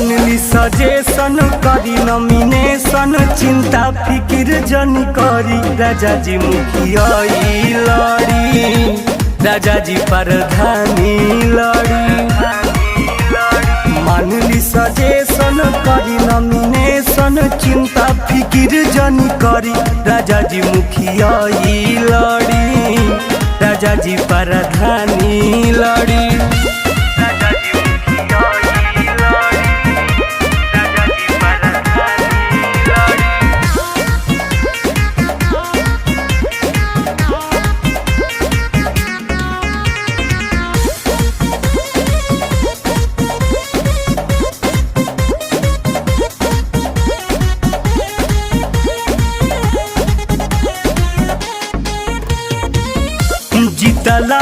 मानली सजेशन करी नॉमिनेशन चिंता फिकिर जन करी राजा जी मुखिया लड़ी राजा जी प्रधानी लड़ी मानली सजेशन करी नॉमिनेशन चिंता फिकिर जन करी राजा जी मुखिया लड़ी राजा जी प्रधानी लड़ी जीतला